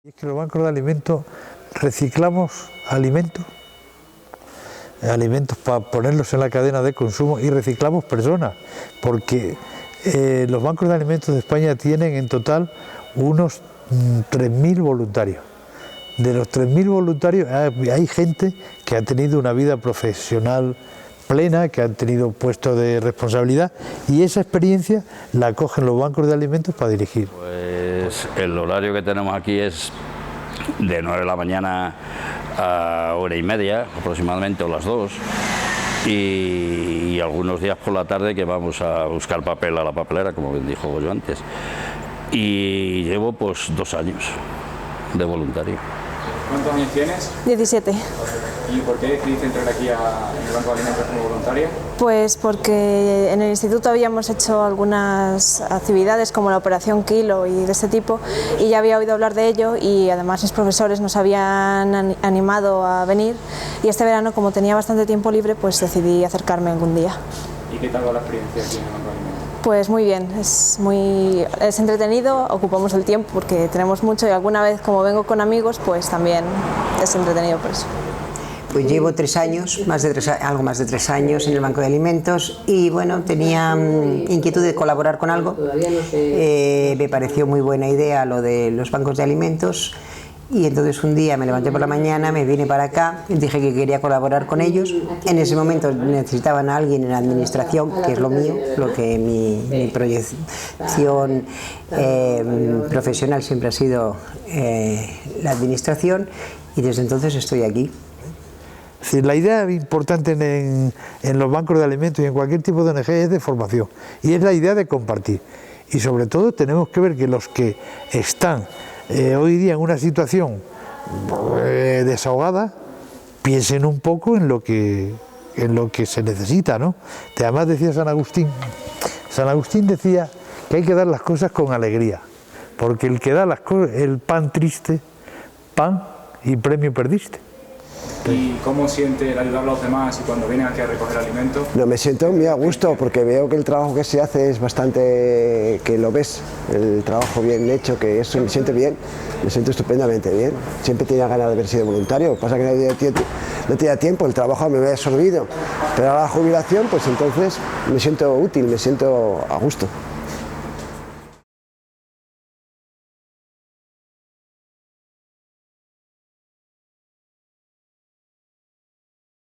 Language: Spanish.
Es que los bancos de alimentos reciclamos alimentos para ponerlos en la cadena de consumo y reciclamos personas, porque los bancos de alimentos de España tienen en total unos 3.000 voluntarios. De los 3.000 voluntarios hay gente que ha tenido una vida profesional plena, que han tenido puestos de responsabilidad, y esa experiencia la cogen los bancos de alimentos para dirigir. Pues el horario que tenemos aquí es de 9 de la mañana a 1:30 aproximadamente, o las 2, y algunos días por la tarde que vamos a buscar papel a la papelera, como bien dijo yo antes, y llevo pues 2 años de voluntario. ¿Cuántos años tienes? 17. ¿Y por qué decidiste entrar aquí en el Banco de Alimentos como voluntaria? Pues porque en el instituto habíamos hecho algunas actividades como la operación Kilo y de este tipo, y ya había oído hablar de ello, y además mis profesores nos habían animado a venir, y este verano, como tenía bastante tiempo libre, pues decidí acercarme algún día. ¿Y qué tal va la experiencia aquí en el Banco de Alimentos? Pues muy bien, es entretenido, ocupamos el tiempo porque tenemos mucho, y alguna vez, como vengo con amigos, pues también es entretenido por eso. Pues llevo 3 años, algo más de 3 años en el Banco de Alimentos, y bueno, tenía inquietud de colaborar con algo. Me pareció muy buena idea lo de los bancos de alimentos, y entonces un día me levanté por la mañana, me vine para acá, dije que quería colaborar con ellos. En ese momento necesitaban a alguien en la administración, que es lo mío, lo que mi proyección profesional siempre ha sido la administración, y desde entonces estoy aquí. Es decir, la idea importante en los bancos de alimentos y en cualquier tipo de ONG es de formación, y es la idea de compartir. Y sobre todo tenemos que ver que los que están hoy día en una situación desahogada piensen un poco en lo que se necesita, ¿no? Además decía San Agustín decía que hay que dar las cosas con alegría, porque el que da el pan triste, pan y premio perdiste. ¿Y cómo siente el ayudar a los demás y cuando vienen aquí a recoger alimentos? No, me siento muy a gusto porque veo que el trabajo que se hace es bastante, que lo ves, el trabajo bien hecho, que eso me siento bien, me siento estupendamente bien. Siempre tenía ganas de haber sido voluntario, lo que pasa es que no tenía tiempo, el trabajo me había absorbido, pero a la jubilación pues entonces me siento útil, me siento a gusto.